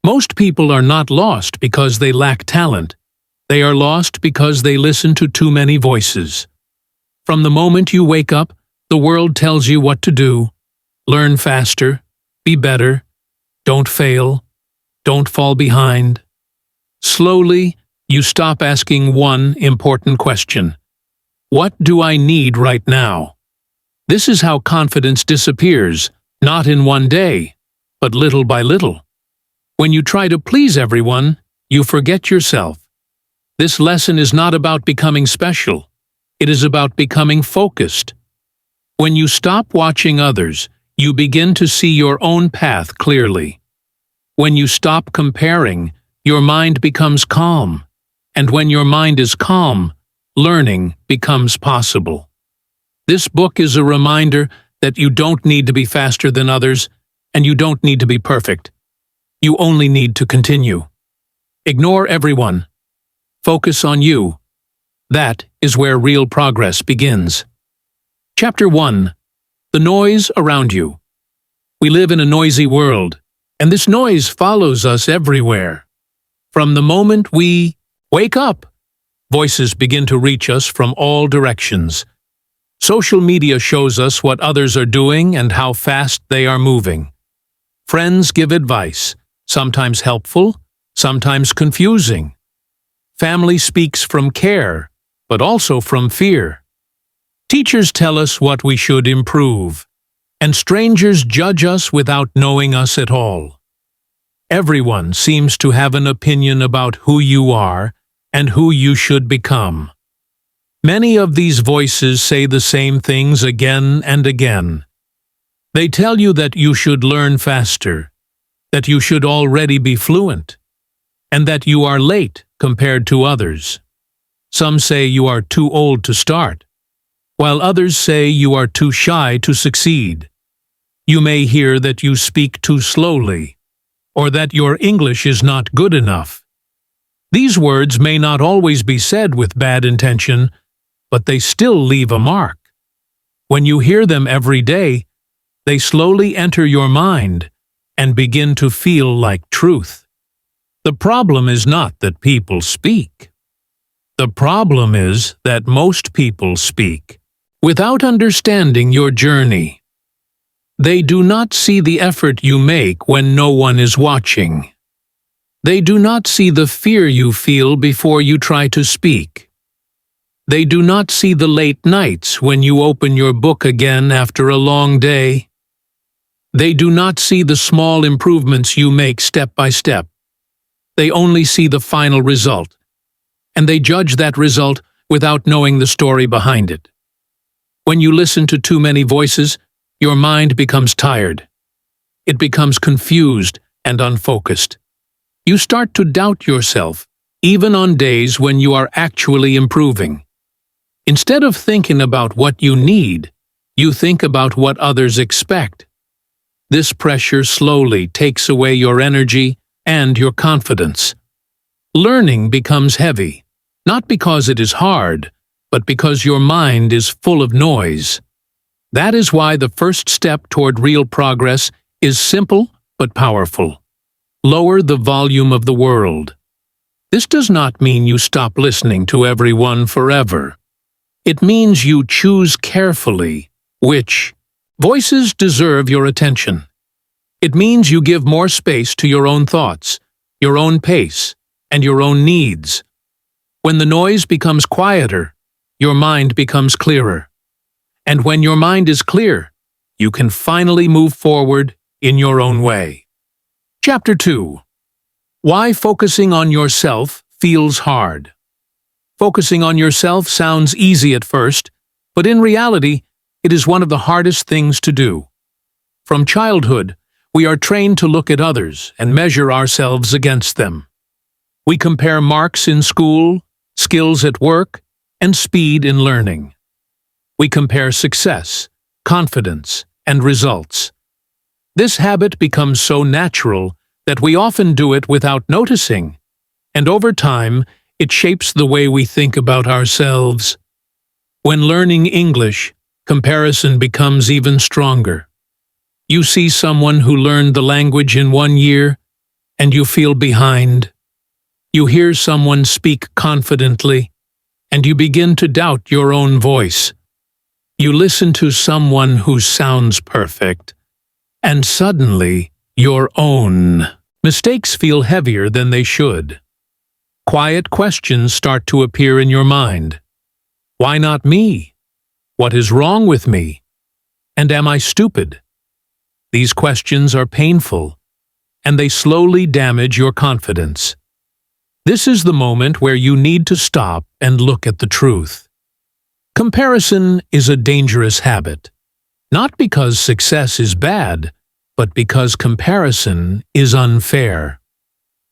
Most people are not lost because they lack talent. They are lost because they listen to too many voices. From the moment you wake up, the world tells you what to do. Learn faster, be better, don't fail, don't fall behind. Slowly, you stop asking one important question. What do I need right now? This is how confidence disappears, not in one day, but little by little. When you try to please everyone, you forget yourself. This lesson is not about becoming special. It is about becoming focused. When you stop watching others, you begin to see your own path clearly. When you stop comparing, your mind becomes calm. And when your mind is calm, learning becomes possible. This book is a reminder that you don't need to be faster than others, and you don't need to be perfect. You only need to continue. Ignore everyone. Focus on you. That is where real progress begins. Chapter 1. The noise around you. We live in a noisy world, and this noise follows us everywhere. From the moment we wake up, voices begin to reach us from all directions. Social media shows us what others are doing and how fast they are moving. Friends give advice, sometimes helpful, sometimes confusing. Family speaks from care, but also from fear. Teachers tell us what we should improve, and strangers judge us without knowing us at all. Everyone seems to have an opinion about who you are and who you should become. Many of these voices say the same things again and again. They tell you that you should learn faster, that you should already be fluent, and that you are late compared to others. Some say you are too old to start, while others say you are too shy to succeed. You may hear that you speak too slowly, or that your English is not good enough. These words may not always be said with bad intention, but they still leave a mark. When you hear them every day, they slowly enter your mind and begin to feel like truth. The problem is not that people speak. The problem is that most people speak without understanding your journey. They do not see the effort you make when no one is watching. They do not see the fear you feel before you try to speak. They do not see the late nights when you open your book again after a long day. They do not see the small improvements you make step by step. They only see the final result, and they judge that result without knowing the story behind it. When you listen to too many voices, your mind becomes tired. It becomes confused and unfocused. You start to doubt yourself, even on days when you are actually improving. Instead of thinking about what you need, you think about what others expect. This pressure slowly takes away your energy and your confidence. Learning becomes heavy, not because it is hard, but because your mind is full of noise. That is why the first step toward real progress is simple but powerful. Lower the volume of the world. This does not mean you stop listening to everyone forever. It means you choose carefully which voices deserve your attention. It means you give more space to your own thoughts, your own pace, and your own needs. When the noise becomes quieter, your mind becomes clearer. And when your mind is clear, you can finally move forward in your own way. Chapter 2. Why focusing on yourself feels hard. Focusing on yourself sounds easy at first, but in reality, it is one of the hardest things to do. From childhood, we are trained to look at others and measure ourselves against them. We compare marks in school, skills at work, and speed in learning. We compare success, confidence, and results. This habit becomes so natural that we often do it without noticing, and over time, it shapes the way we think about ourselves. When learning English, comparison becomes even stronger. You see someone who learned the language in 1 year, and you feel behind. You hear someone speak confidently, and you begin to doubt your own voice. You listen to someone who sounds perfect, and suddenly your own mistakes feel heavier than they should. Quiet questions start to appear in your mind. Why not me? What is wrong with me? And am I stupid? These questions are painful, and they slowly damage your confidence. This is the moment where you need to stop and look at the truth. Comparison is a dangerous habit, not because success is bad, but because comparison is unfair.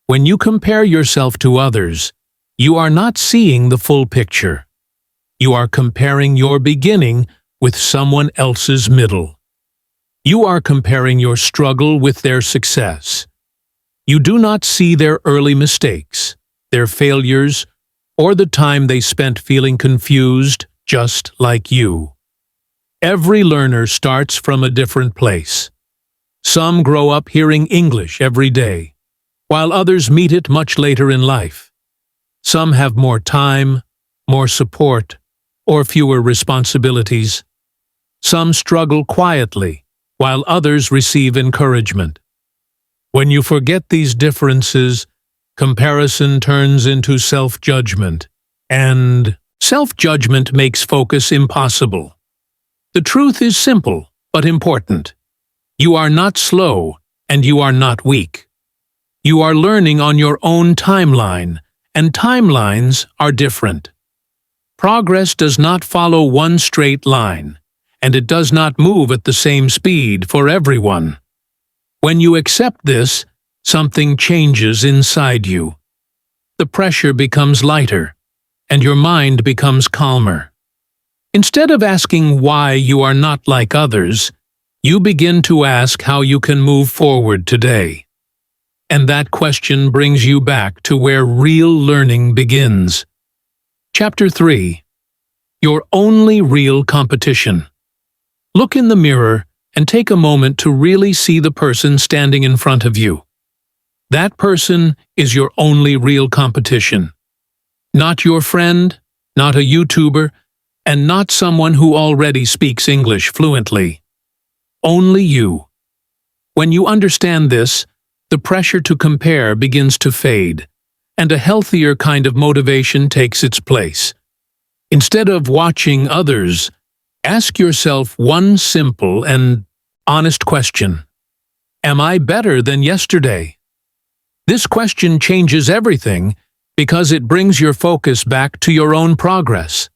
When you compare yourself to others, you are not seeing the full picture. You are comparing your beginning with someone else's middle. You are comparing your struggle with their success. You do not see their early mistakes, their failures, or the time they spent feeling confused, just like you. Every learner starts from a different place. Some grow up hearing English every day, while others meet it much later in life. Some have more time, more support, or fewer responsibilities. Some struggle quietly, while others receive encouragement. When you forget these differences, comparison turns into self-judgment, and self-judgment makes focus impossible. The truth is simple, but important. You are not slow, and you are not weak. You are learning on your own timeline, and timelines are different. Progress does not follow one straight line, and it does not move at the same speed for everyone. When you accept this, something changes inside you. The pressure becomes lighter, and your mind becomes calmer. Instead of asking why you are not like others, you begin to ask how you can move forward today. And that question brings you back to where real learning begins. Chapter 3. Your only real competition. Look in the mirror and take a moment to really see the person standing in front of you. That person is your only real competition. Not your friend, not a YouTuber, and not someone who already speaks English fluently. Only you. When you understand this, the pressure to compare begins to fade, and a healthier kind of motivation takes its place. Instead of watching others, ask yourself one simple and honest question. Am I better than yesterday? This question changes everything because it brings your focus back to your own progress.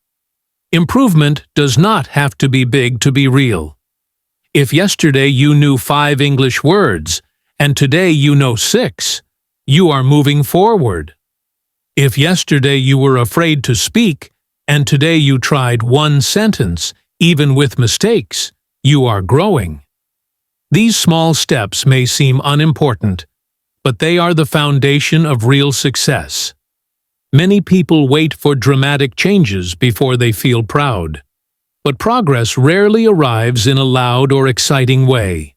Improvement does not have to be big to be real. If yesterday you knew 5 English words and today you know 6, you are moving forward. If yesterday you were afraid to speak and today you tried 1 sentence, even with mistakes, you are growing. These small steps may seem unimportant, but they are the foundation of real success. Many people wait for dramatic changes before they feel proud, but progress rarely arrives in a loud or exciting way.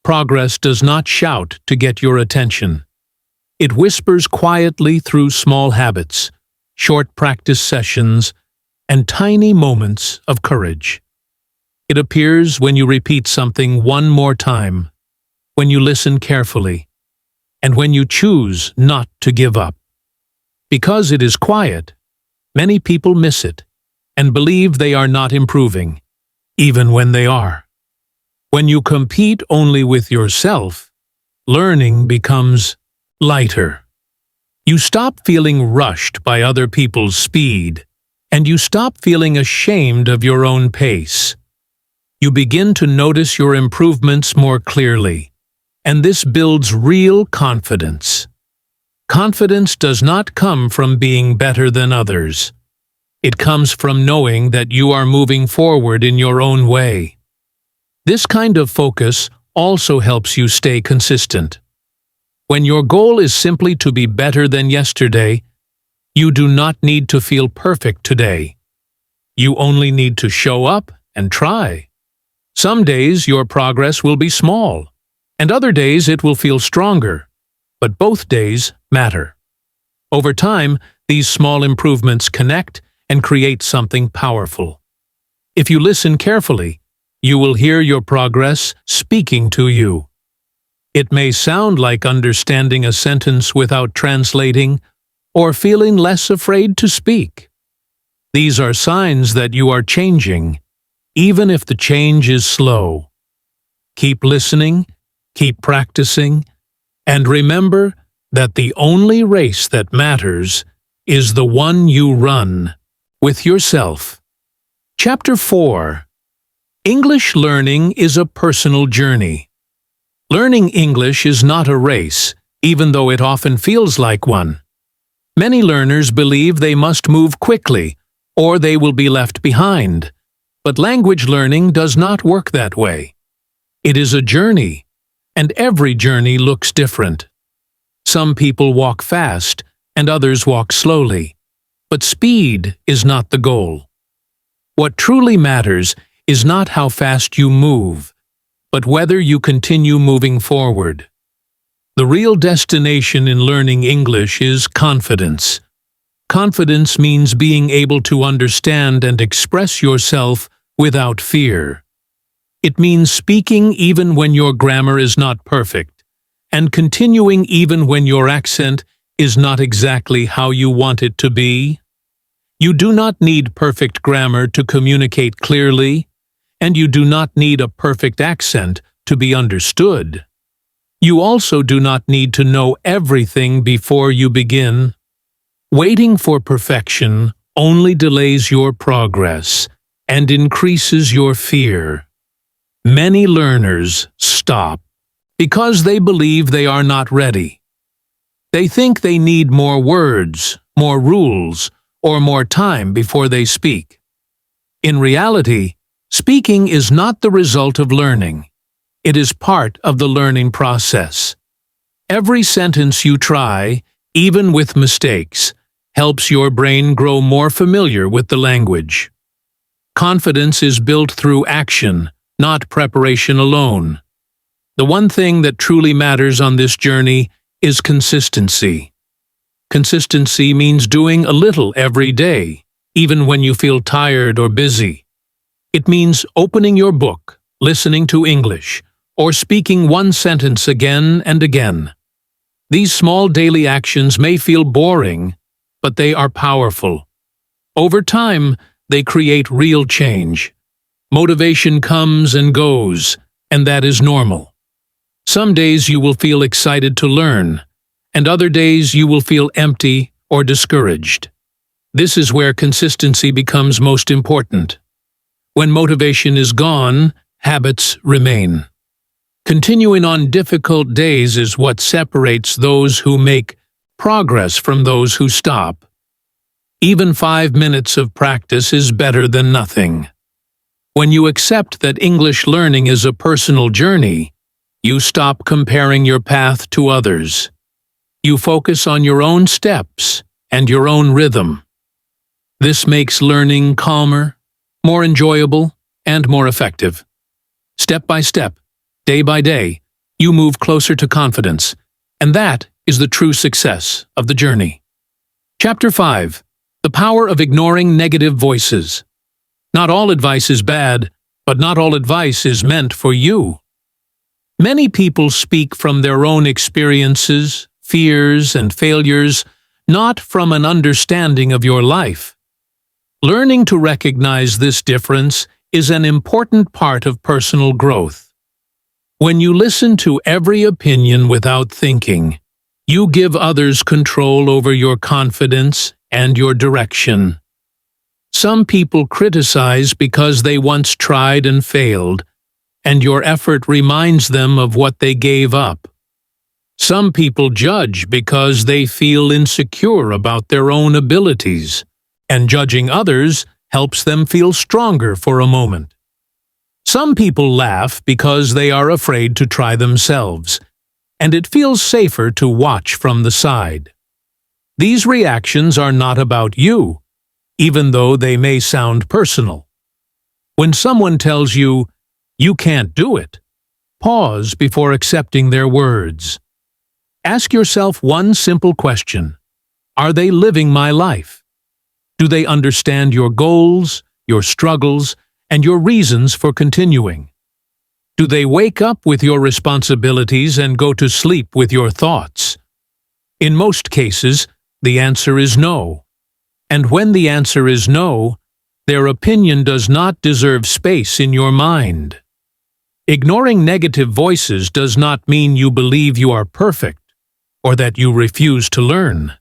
Progress does not shout to get your attention. It whispers quietly through small habits, short practice sessions, and tiny moments of courage. It appears when you repeat something one more time, when you listen carefully, and when you choose not to give up. Because it is quiet, many people miss it and believe they are not improving, even when they are. When you compete only with yourself, learning becomes lighter. You stop feeling rushed by other people's speed, and you stop feeling ashamed of your own pace. You begin to notice your improvements more clearly, and this builds real confidence. Confidence does not come from being better than others. It comes from knowing that you are moving forward in your own way. This kind of focus also helps you stay consistent. When your goal is simply to be better than yesterday, you do not need to feel perfect today. You only need to show up and try. Some days your progress will be small, and other days it will feel stronger. but both days matter. Over time, these small improvements connect and create something powerful. If you listen carefully, you will hear your progress speaking to you. It may sound like understanding a sentence without translating, or feeling less afraid to speak. These are signs that you are changing, even if the change is slow. Keep listening, keep practicing, and remember that the only race that matters is the one you run with yourself. Chapter 4. English learning is a personal journey. Learning English is not a race, even though it often feels like one. Many learners believe they must move quickly, or they will be left behind. But language learning does not work that way. It is a journey, and every journey looks different. Some people walk fast, and others walk slowly. But speed is not the goal. What truly matters is not how fast you move, but whether you continue moving forward. The real destination in learning English is confidence. Confidence means being able to understand and express yourself without fear. It means speaking even when your grammar is not perfect, and continuing even when your accent is not exactly how you want it to be. You do not need perfect grammar to communicate clearly, and you do not need a perfect accent to be understood. You also do not need to know everything before you begin. Waiting for perfection only delays your progress and increases your fear. Many learners stop because they believe they are not ready. They think they need more words, more rules, or more time before they speak. In reality, speaking is not the result of learning. It is part of the learning process. Every sentence you try, even with mistakes, helps your brain grow more familiar with the language. Confidence is built through action, not preparation alone. The one thing that truly matters on this journey is consistency. Consistency means doing a little every day, even when you feel tired or busy. It means opening your book, listening to English, or speaking one sentence again and again. These small daily actions may feel boring, but they are powerful. Over time, they create real change. Motivation comes and goes, and that is normal. Some days you will feel excited to learn, and other days you will feel empty or discouraged. This is where consistency becomes most important. When motivation is gone, habits remain. Continuing on difficult days is what separates those who make progress from those who stop. Even 5 minutes of practice is better than nothing. When you accept that English learning is a personal journey, you stop comparing your path to others. You focus on your own steps and your own rhythm. This makes learning calmer, more enjoyable, and more effective. Step by step, day by day, you move closer to confidence, and that is the true success of the journey. Chapter 5. The Power of Ignoring Negative Voices. Not all advice is bad, but not all advice is meant for you. Many people speak from their own experiences, fears, and failures, not from an understanding of your life. Learning to recognize this difference is an important part of personal growth. When you listen to every opinion without thinking, you give others control over your confidence and your direction. Some people criticize because they once tried and failed, and your effort reminds them of what they gave up. Some people judge because they feel insecure about their own abilities, and judging others helps them feel stronger for a moment. Some people laugh because they are afraid to try themselves, and it feels safer to watch from the side. These reactions are not about you, even though they may sound personal. When someone tells you, "You can't do it," pause before accepting their words. Ask yourself one simple question. Are they living my life? Do they understand your goals, your struggles, and your reasons for continuing? Do they wake up with your responsibilities and go to sleep with your thoughts? In most cases, the answer is no. And when the answer is no, their opinion does not deserve space in your mind. Ignoring negative voices does not mean you believe you are perfect or that you refuse to learn.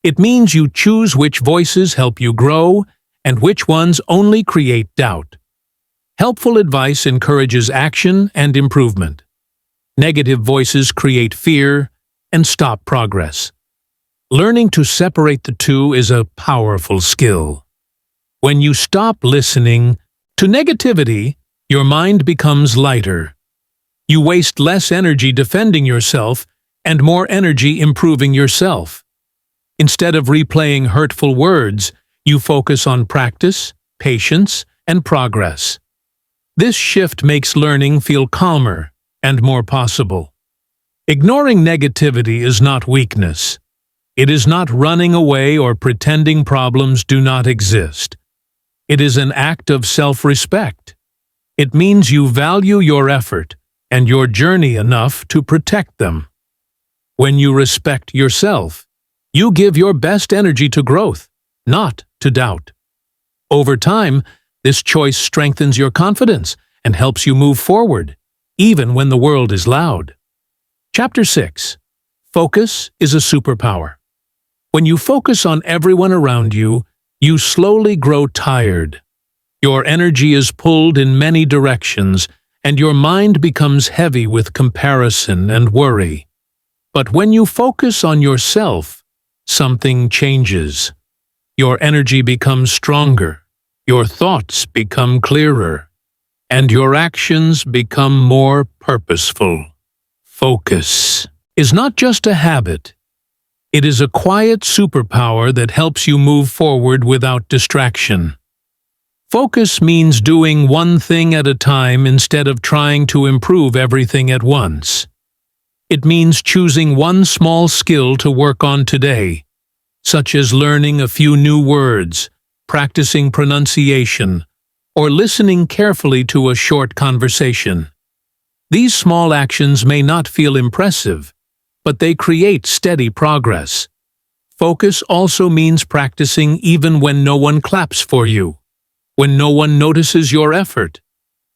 It means you choose which voices help you grow and which ones only create doubt. Helpful advice encourages action and improvement. Negative voices create fear and stop progress. Learning to separate the two is a powerful skill. When you stop listening to negativity, your mind becomes lighter. You waste less energy defending yourself and more energy improving yourself. Instead of replaying hurtful words, you focus on practice, patience, and progress. This shift makes learning feel calmer and more possible. Ignoring negativity is not weakness. It is not running away or pretending problems do not exist. It is an act of self-respect. It means you value your effort and your journey enough to protect them. When you respect yourself, you give your best energy to growth, not to doubt. Over time, this choice strengthens your confidence and helps you move forward, even when the world is loud. Chapter 6. Focus is a superpower. When you focus on everyone around you, you slowly grow tired. Your energy is pulled in many directions, and your mind becomes heavy with comparison and worry. But when you focus on yourself, something changes. Your energy becomes stronger, your thoughts become clearer, and your actions become more purposeful. Focus is not just a habit. It is a quiet superpower that helps you move forward without distraction. Focus means doing one thing at a time instead of trying to improve everything at once. It means choosing one small skill to work on today, such as learning a few new words, practicing pronunciation, or listening carefully to a short conversation. These small actions may not feel impressive, but they create steady progress. Focus also means practicing even when no one claps for you, when no one notices your effort,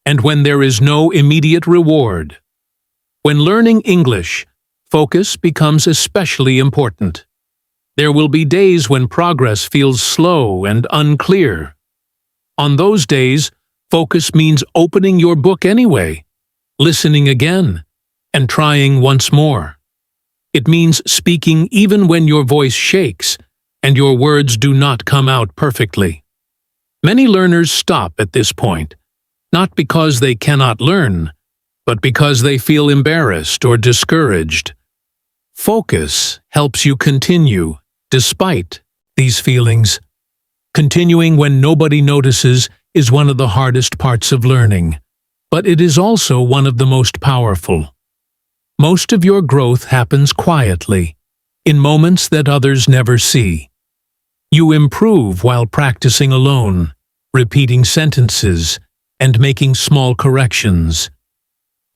and when there is no immediate reward. When learning English, focus becomes especially important. There will be days when progress feels slow and unclear. On those days, focus means opening your book anyway, listening again, and trying once more. It means speaking even when your voice shakes and your words do not come out perfectly. Many learners stop at this point, not because they cannot learn, but because they feel embarrassed or discouraged. Focus helps you continue, despite these feelings. Continuing when nobody notices is one of the hardest parts of learning, but it is also one of the most powerful. Most of your growth happens quietly, in moments that others never see. You improve while practicing alone, repeating sentences, and making small corrections.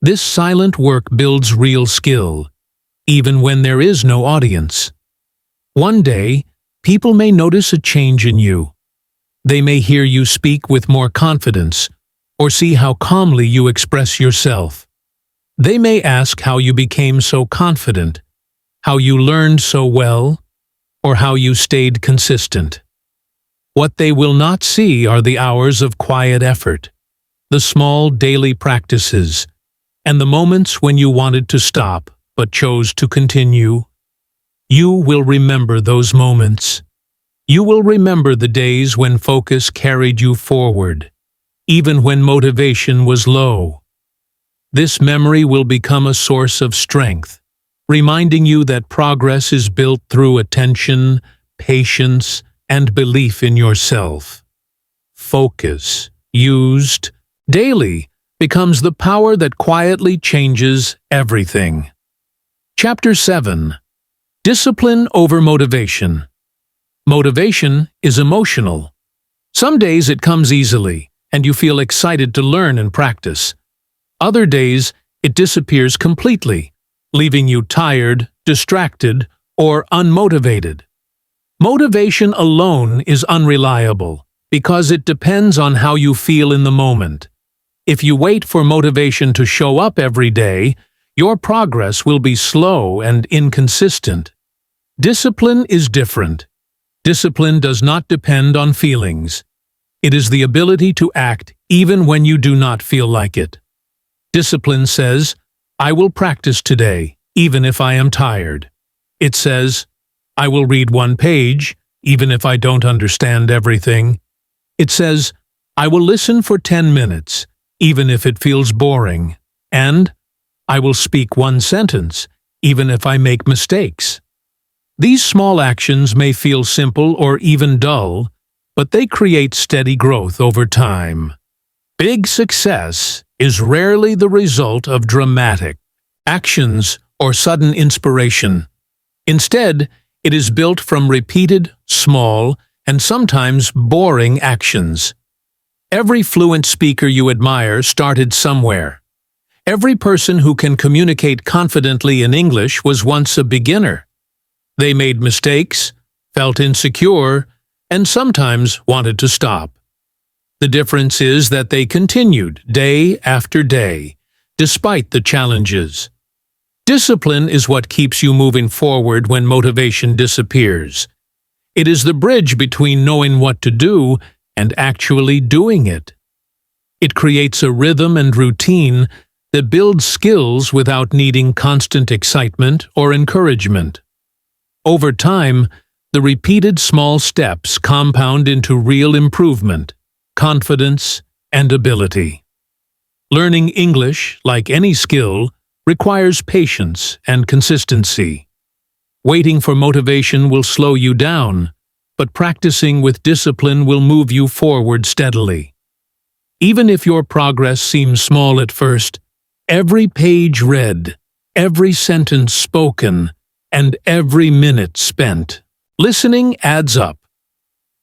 This silent work builds real skill, even when there is no audience. One day, people may notice a change in you. They may hear you speak with more confidence, or see how calmly you express yourself. They may ask how you became so confident, how you learned so well, or how you stayed consistent. What they will not see are the hours of quiet effort, the small daily practices, and the moments when you wanted to stop but chose to continue. You will remember those moments. You will remember the days when focus carried you forward, even when motivation was low. This memory will become a source of strength, reminding you that progress is built through attention, patience, and belief in yourself. Focus, used daily, becomes the power that quietly changes everything. Chapter 7. Discipline over motivation. Motivation is emotional. Some days it comes easily, and you feel excited to learn and practice. Other days, it disappears completely, leaving you tired, distracted, or unmotivated. Motivation alone is unreliable because it depends on how you feel in the moment. If you wait for motivation to show up every day, your progress will be slow and inconsistent. Discipline is different. Discipline does not depend on feelings. It is the ability to act even when you do not feel like it. Discipline says, "I will practice today, even if I am tired." It says, "I will read one page, even if I don't understand everything." It says, "I will listen for 10 minutes, even if it feels boring." And, "I will speak one sentence, even if I make mistakes." These small actions may feel simple or even dull, but they create steady growth over time. Big success is rarely the result of dramatic actions or sudden inspiration. Instead, it is built from repeated, small, and sometimes boring actions. Every fluent speaker you admire started somewhere. Every person who can communicate confidently in English was once a beginner. They made mistakes, felt insecure, and sometimes wanted to stop. The difference is that they continued day after day, despite the challenges. Discipline is what keeps you moving forward when motivation disappears. It is the bridge between knowing what to do and actually doing it. It creates a rhythm and routine that builds skills without needing constant excitement or encouragement. Over time, the repeated small steps compound into real improvement, confidence, and ability. Learning English, like any skill, requires patience and consistency. Waiting for motivation will slow you down, but practicing with discipline will move you forward steadily. Even if your progress seems small at first, every page read, every sentence spoken, and every minute spent listening adds up.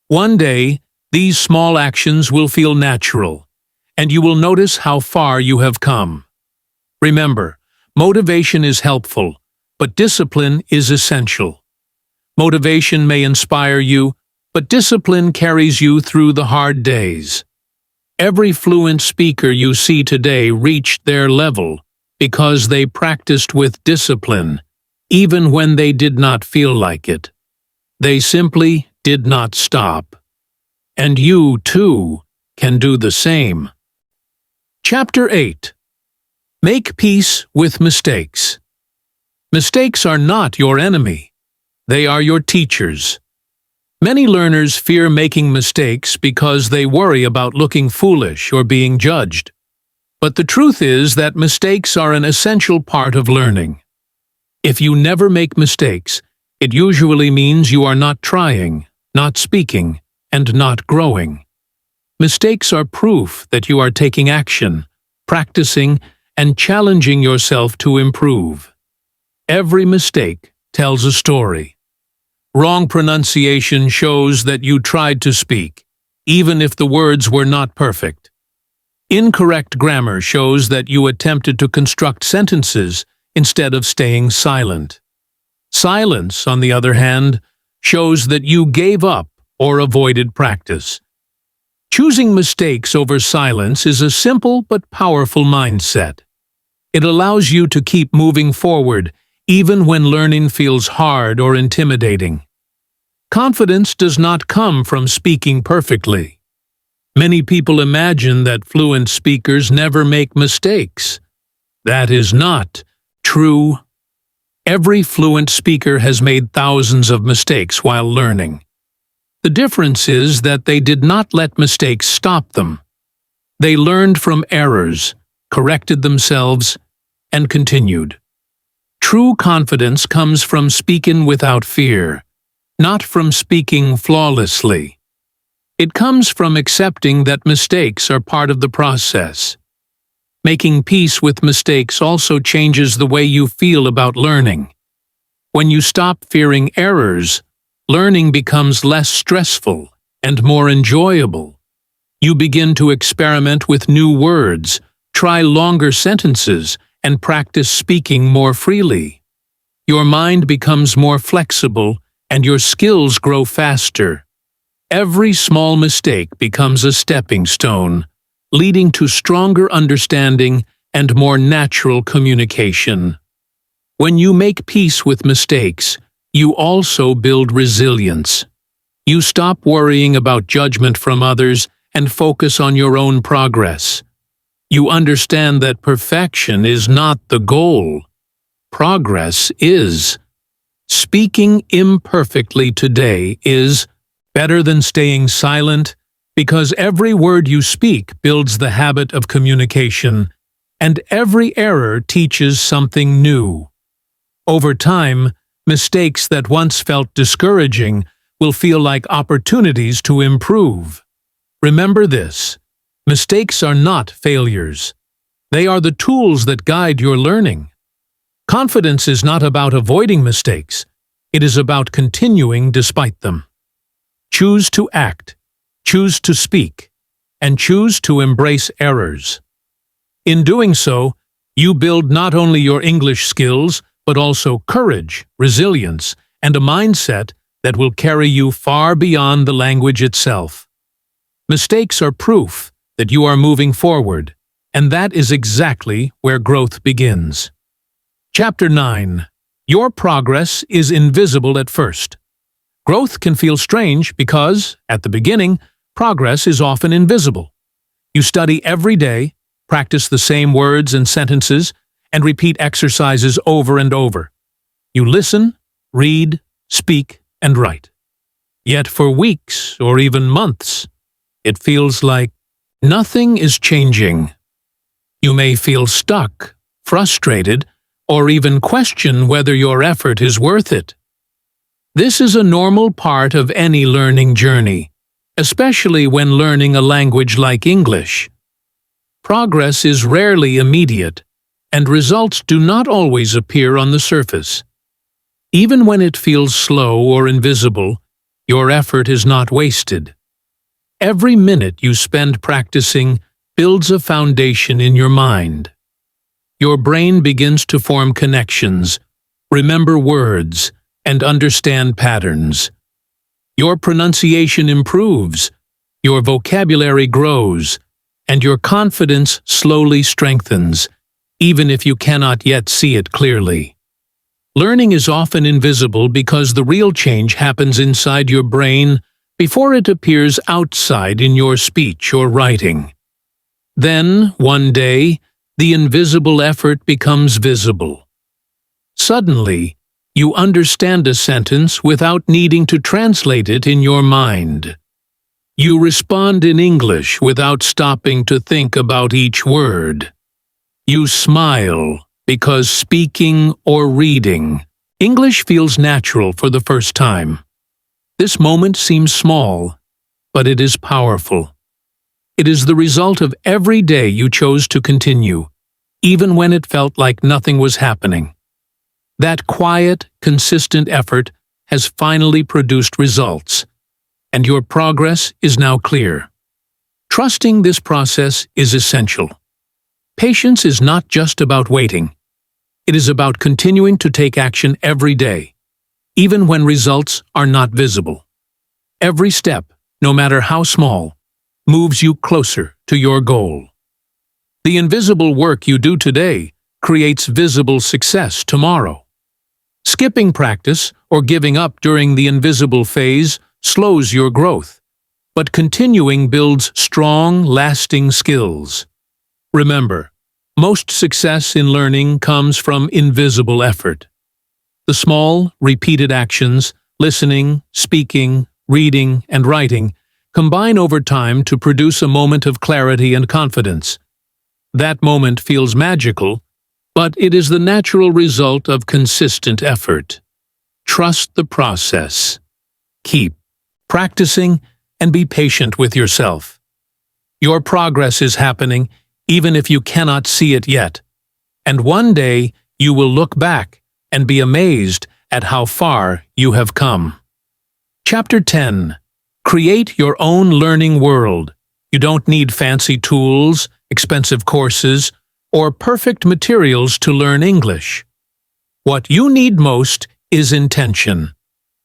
One day, these small actions will feel natural, and you will notice how far you have come. Remember, motivation is helpful, but discipline is essential. Motivation may inspire you, but discipline carries you through the hard days. Every fluent speaker you see today reached their level because they practiced with discipline, even when they did not feel like it. They simply did not stop. And you, too, can do the same. Chapter 8. Make peace with mistakes. Mistakes are not your enemy. They are your teachers. Many learners fear making mistakes because they worry about looking foolish or being judged. But the truth is that mistakes are an essential part of learning. If you never make mistakes, it usually means you are not trying, not speaking, and not growing. Mistakes are proof that you are taking action, practicing, and challenging yourself to improve. Every mistake tells a story. Wrong pronunciation shows that you tried to speak, even if the words were not perfect. Incorrect grammar shows that you attempted to construct sentences instead of staying silent. Silence, on the other hand, shows that you gave up or avoided practice. Choosing mistakes over silence is a simple but powerful mindset. It allows you to keep moving forward even when learning feels hard or intimidating. Confidence does not come from speaking perfectly. Many people imagine that fluent speakers never make mistakes. That is not true. Every fluent speaker has made thousands of mistakes while learning. The difference is that they did not let mistakes stop them. They learned from errors, corrected themselves, and continued. True confidence comes from speaking without fear, not from speaking flawlessly. It comes from accepting that mistakes are part of the process. Making peace with mistakes also changes the way you feel about learning. When you stop fearing errors, learning becomes less stressful and more enjoyable. You begin to experiment with new words, try longer sentences, and practice speaking more freely. Your mind becomes more flexible and your skills grow faster. Every small mistake becomes a stepping stone, leading to stronger understanding and more natural communication. When you make peace with mistakes, you also build resilience. You stop worrying about judgment from others and focus on your own progress. You understand that perfection is not the goal. Progress is. Speaking imperfectly today is better than staying silent, because every word you speak builds the habit of communication, and every error teaches something new. Over time, mistakes that once felt discouraging will feel like opportunities to improve. Remember this: mistakes are not failures. They are the tools that guide your learning. Confidence is not about avoiding mistakes. It is about continuing despite them. Choose to act, choose to speak, and choose to embrace errors. In doing so, you build not only your English skills, but also courage, resilience, and a mindset that will carry you far beyond the language itself. Mistakes are proof that you are moving forward, and that is exactly where growth begins. Chapter 9. Your progress is invisible at first. Growth can feel strange because, at the beginning, progress is often invisible. You study every day, practice the same words and sentences, and repeat exercises over and over. You listen, read, speak, and write. Yet for weeks or even months, it feels like nothing is changing. You may feel stuck, frustrated, or even question whether your effort is worth it. This is a normal part of any learning journey, especially when learning a language like English. Progress is rarely immediate, and results do not always appear on the surface. Even when it feels slow or invisible, your effort is not wasted. Every minute you spend practicing builds a foundation in your mind. Your brain begins to form connections, remember words, and understand patterns. Your pronunciation improves, your vocabulary grows, and your confidence slowly strengthens, even if you cannot yet see it clearly. Learning is often invisible because the real change happens inside your brain before it appears outside in your speech or writing. Then, one day, the invisible effort becomes visible. Suddenly, you understand a sentence without needing to translate it in your mind. You respond in English without stopping to think about each word. You smile because speaking or reading English feels natural for the first time. This moment seems small, but it is powerful. It is the result of every day you chose to continue, even when it felt like nothing was happening. That quiet, consistent effort has finally produced results, and your progress is now clear. Trusting this process is essential. Patience is not just about waiting. It is about continuing to take action every day, even when results are not visible. Every step, no matter how small, moves you closer to your goal. The invisible work you do today creates visible success tomorrow. Skipping practice or giving up during the invisible phase slows your growth, but continuing builds strong, lasting skills. Remember, most success in learning comes from invisible effort. The small, repeated actions, listening, speaking, reading, and writing, combine over time to produce a moment of clarity and confidence. That moment feels magical, but it is the natural result of consistent effort. Trust the process. Keep practicing and be patient with yourself. Your progress is happening even if you cannot see it yet. And one day you will look back and be amazed at how far you have come. Chapter 10. Create your own learning world. You don't need fancy tools, expensive courses, or perfect materials to learn English. What you need most is intention,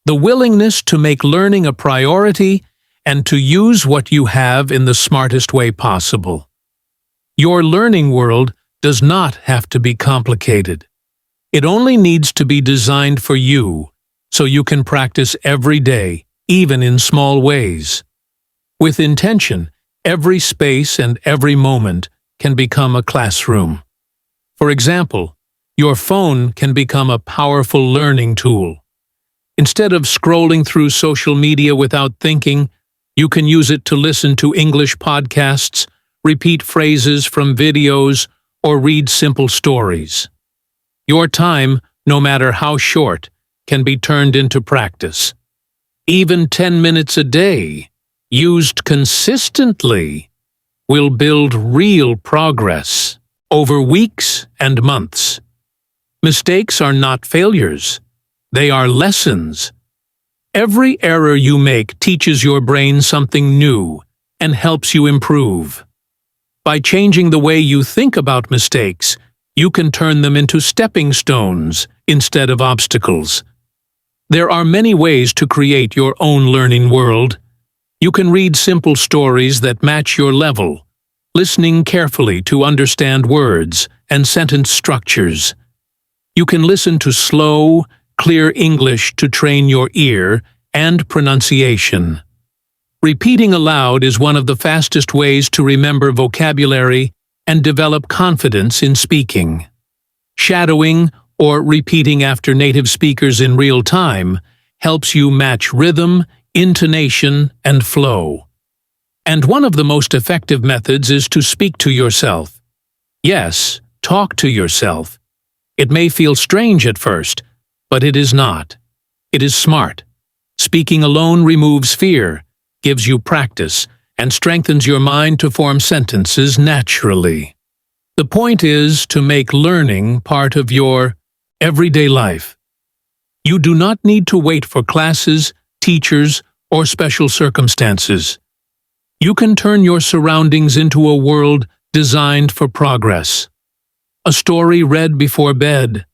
the willingness to make learning a priority and to use what you have in the smartest way possible. Your learning world does not have to be complicated. It only needs to be designed for you, so you can practice every day, even in small ways. With intention, every space and every moment can become a classroom. For example, your phone can become a powerful learning tool. Instead of scrolling through social media without thinking, you can use it to listen to English podcasts, repeat phrases from videos, or read simple stories. Your time, no matter how short, can be turned into practice. Even 10 minutes a day, used consistently, will build real progress over weeks and months. Mistakes are not failures. They are lessons. Every error you make teaches your brain something new and helps you improve. By changing the way you think about mistakes, you can turn them into stepping stones instead of obstacles. There are many ways to create your own learning world. You can read simple stories that match your level, listening carefully to understand words and sentence structures. You can listen to slow, clear English to train your ear and pronunciation. Repeating aloud is one of the fastest ways to remember vocabulary and develop confidence in speaking. Shadowing, or repeating after native speakers in real time, helps you match rhythm, intonation, and flow. And one of the most effective methods is to speak to yourself. Yes, talk to yourself. It may feel strange at first, but it is not. It is smart. Speaking alone removes fear, gives you practice, and strengthens your mind to form sentences naturally. The point is to make learning part of your everyday life. You do not need to wait for classes, teachers, or special circumstances. You can turn your surroundings into a world designed for progress. A story read before bed,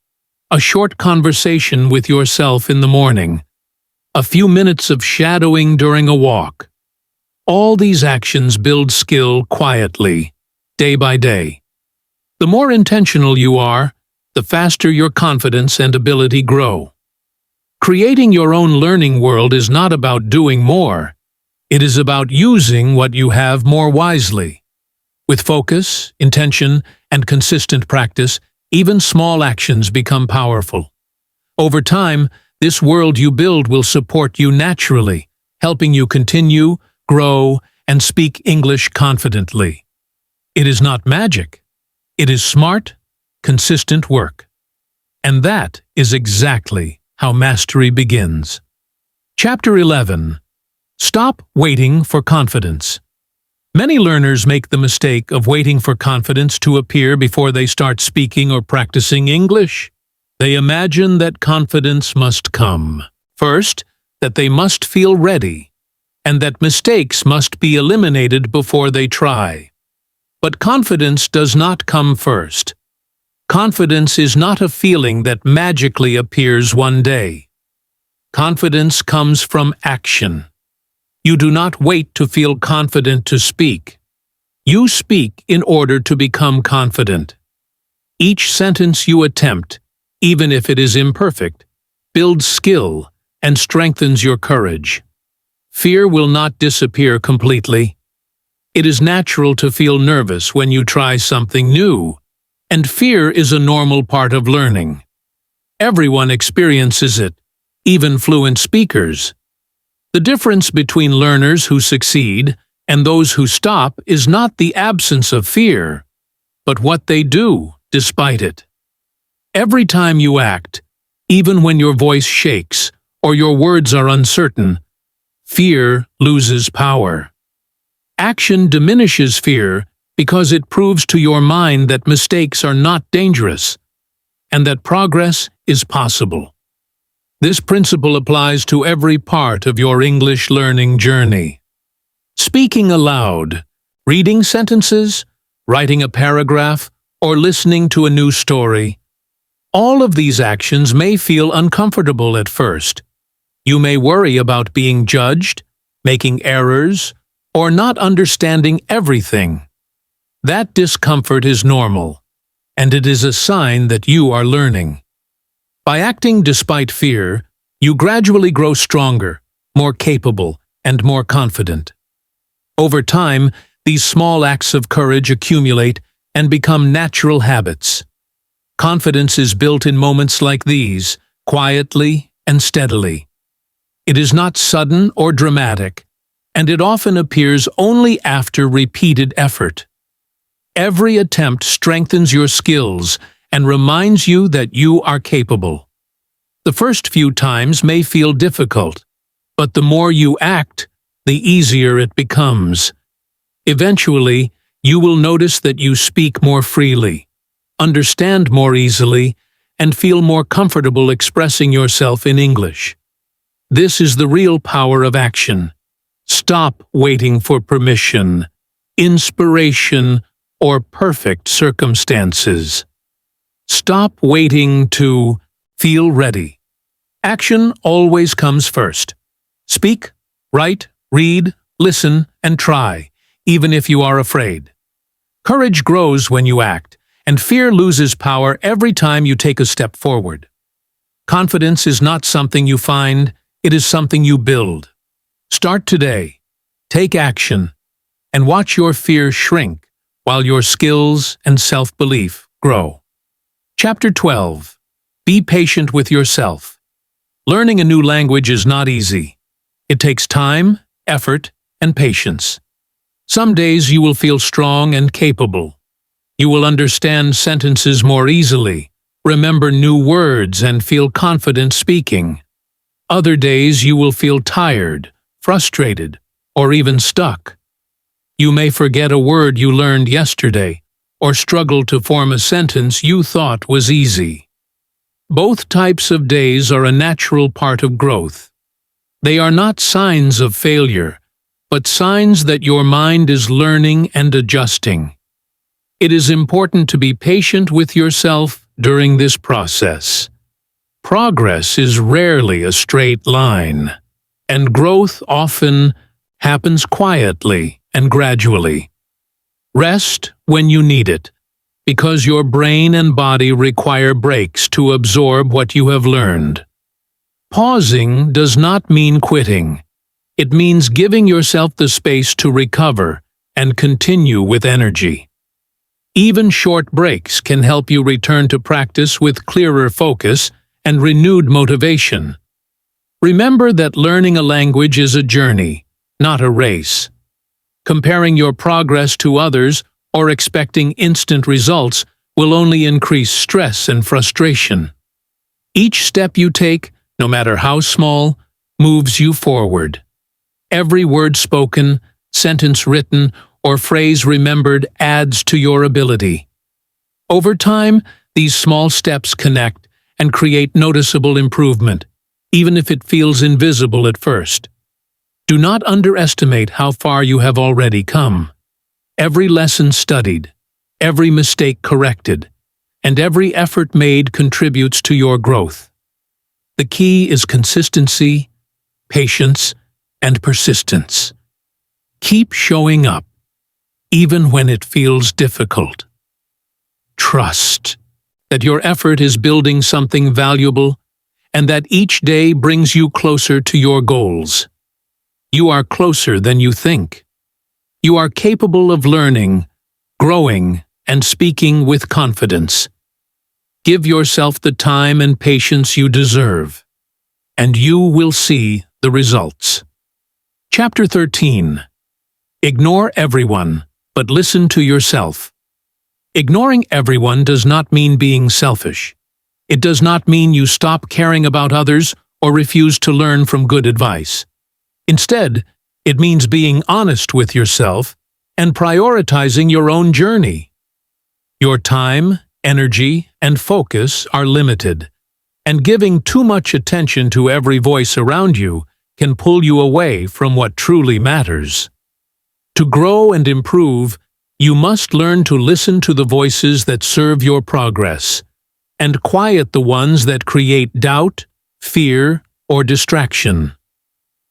a short conversation with yourself in the morning, a few minutes of shadowing during a walk. All these actions build skill quietly, day by day. The more intentional you are, the faster your confidence and ability grow. Creating your own learning world is not about doing more. It is about using what you have more wisely. With focus, intention, and consistent practice, even small actions become powerful. Over time, this world you build will support you naturally, helping you continue, grow, and speak English confidently. It is not magic. It is smart, consistent work. And that is exactly how mastery begins. Chapter 11. Stop waiting for confidence. Many learners make the mistake of waiting for confidence to appear before they start speaking or practicing English. They imagine that confidence must come. First, that they must feel ready, and that mistakes must be eliminated before they try. But confidence does not come first. Confidence is not a feeling that magically appears one day. Confidence comes from action. You do not wait to feel confident to speak. You speak in order to become confident. Each sentence you attempt, even if it is imperfect, builds skill and strengthens your courage. Fear will not disappear completely. It is natural to feel nervous when you try something new, and fear is a normal part of learning. Everyone experiences it, even fluent speakers. The difference between learners who succeed and those who stop is not the absence of fear, but what they do despite it. Every time you act, even when your voice shakes or your words are uncertain, fear loses power. Action diminishes fear because it proves to your mind that mistakes are not dangerous and that progress is possible. This principle applies to every part of your English learning journey. Speaking aloud, reading sentences, writing a paragraph, or listening to a new story. All of these actions may feel uncomfortable at first. You may worry about being judged, making errors, or not understanding everything. That discomfort is normal, and it is a sign that you are learning. By acting despite fear, you gradually grow stronger, more capable, and more confident. Over time, these small acts of courage accumulate and become natural habits. Confidence is built in moments like these, quietly and steadily. It is not sudden or dramatic, and it often appears only after repeated effort. Every attempt strengthens your skills and reminds you that you are capable. The first few times may feel difficult, but the more you act, the easier it becomes. Eventually, you will notice that you speak more freely, understand more easily, and feel more comfortable expressing yourself in English. This is the real power of action. Stop waiting for permission, inspiration, or perfect circumstances. Stop waiting to feel ready. Action always comes first. Speak, write, read, listen, and try, even if you are afraid. Courage grows when you act, and fear loses power every time you take a step forward. Confidence is not something you find, it is something you build. Start today, take action, and watch your fear shrink while your skills and self-belief grow. Chapter 12. Be patient with yourself. Learning a new language is not easy. It takes time, effort, and patience. Some days you will feel strong and capable. You will understand sentences more easily, remember new words, and feel confident speaking. Other days you will feel tired, frustrated, or even stuck. You may forget a word you learned yesterday, or struggle to form a sentence you thought was easy. Both types of days are a natural part of growth. They are not signs of failure, but signs that your mind is learning and adjusting. It is important to be patient with yourself during this process. Progress is rarely a straight line, and growth often happens quietly and gradually. Rest when you need it, because your brain and body require breaks to absorb what you have learned. Pausing does not mean quitting. It means giving yourself the space to recover and continue with energy. Even short breaks can help you return to practice with clearer focus and renewed motivation. Remember that learning a language is a journey, not a race. Comparing your progress to others or expecting instant results will only increase stress and frustration. Each step you take, no matter how small, moves you forward. Every word spoken, sentence written, or phrase remembered adds to your ability. Over time, these small steps connect and create noticeable improvement, even if it feels invisible at first. Do not underestimate how far you have already come. Every lesson studied, every mistake corrected, and every effort made contributes to your growth. The key is consistency, patience, and persistence. Keep showing up, even when it feels difficult. Trust that your effort is building something valuable and that each day brings you closer to your goals. You are closer than you think. You are capable of learning, growing, and speaking with confidence. Give yourself the time and patience you deserve, and you will see the results. Chapter 13. Ignore everyone, but listen to yourself. Ignoring everyone does not mean being selfish. It does not mean you stop caring about others or refuse to learn from good advice. Instead, it means being honest with yourself and prioritizing your own journey. Your time, energy, and focus are limited, and giving too much attention to every voice around you can pull you away from what truly matters. To grow and improve, you must learn to listen to the voices that serve your progress, and quiet the ones that create doubt, fear, or distraction.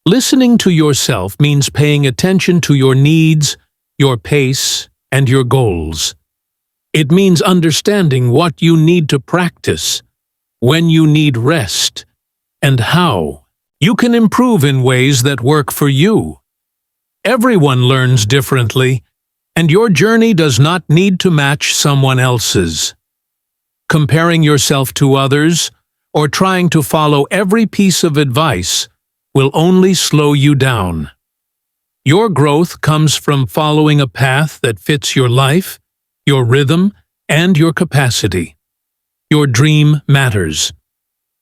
Listening to yourself means paying attention to your needs, your pace, and your goals. It means understanding what you need to practice, when you need rest, and how you can improve in ways that work for you. Everyone learns differently, and your journey does not need to match someone else's. Comparing yourself to others, or trying to follow every piece of advice, will only slow you down. Your growth comes from following a path that fits your life, your rhythm, and your capacity. Your dream matters.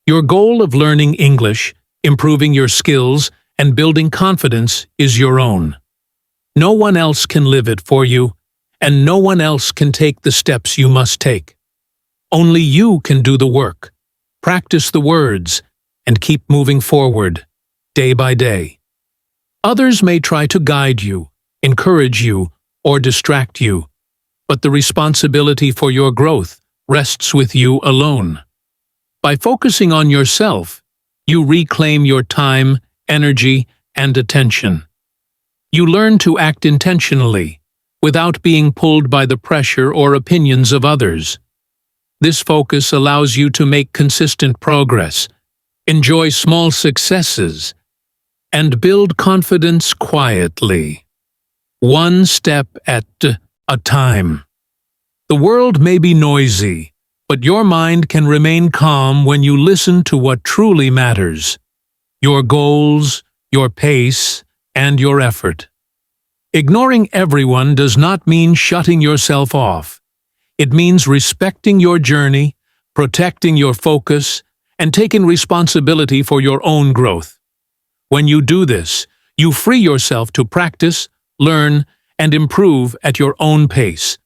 Your goal of learning English, improving your skills, and building confidence is your own. No one else can live it for you, and no one else can take the steps you must take. Only you can do the work, practice the words, and keep moving forward, day by day. Others may try to guide you, encourage you, or distract you, but the responsibility for your growth rests with you alone. By focusing on yourself, you reclaim your time, energy, and attention. You learn to act intentionally, without being pulled by the pressure or opinions of others. This focus allows you to make consistent progress, enjoy small successes, and build confidence quietly, one step at a time. The world may be noisy, but your mind can remain calm when you listen to what truly matters: your goals, your pace, and your effort. Ignoring everyone does not mean shutting yourself off. It means respecting your journey, protecting your focus, and taking responsibility for your own growth. When you do this, you free yourself to practice, learn, and improve at your own pace.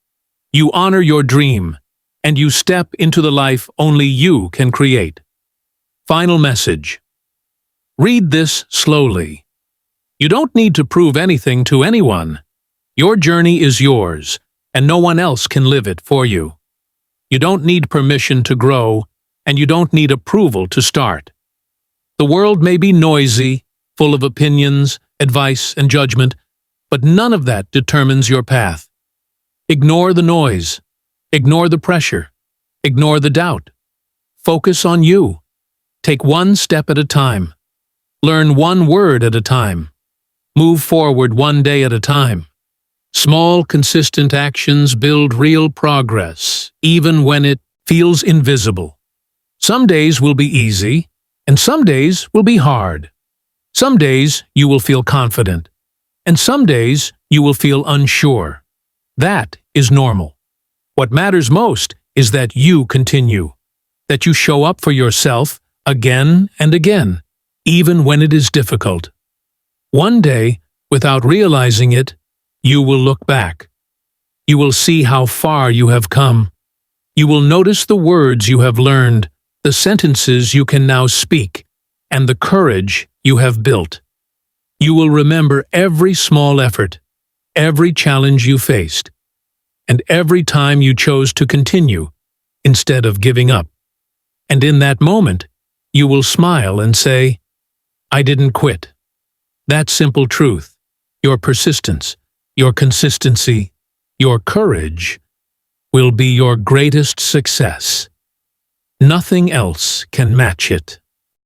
You honor your dream, and you step into the life only you can create. Final message. Read this slowly. You don't need to prove anything to anyone. Your journey is yours, and no one else can live it for you. You don't need permission to grow, and you don't need approval to start. The world may be noisy, full of opinions, advice, and judgment, but none of that determines your path. Ignore the noise. Ignore the pressure. Ignore the doubt. Focus on you. Take one step at a time. Learn one word at a time. Move forward one day at a time. Small, consistent actions build real progress, even when it feels invisible. Some days will be easy, and some days will be hard. Some days you will feel confident, and some days you will feel unsure. That is normal. What matters most is that you continue, that you show up for yourself again and again, even when it is difficult. One day, without realizing it, you will look back. You will see how far you have come. You will notice the words you have learned, the sentences you can now speak, and the courage you have built. You will remember every small effort, every challenge you faced, and every time you chose to continue instead of giving up. And in that moment, you will smile and say, "I didn't quit." That simple truth, your persistence, your consistency, your courage, will be your greatest success. Nothing else can match it.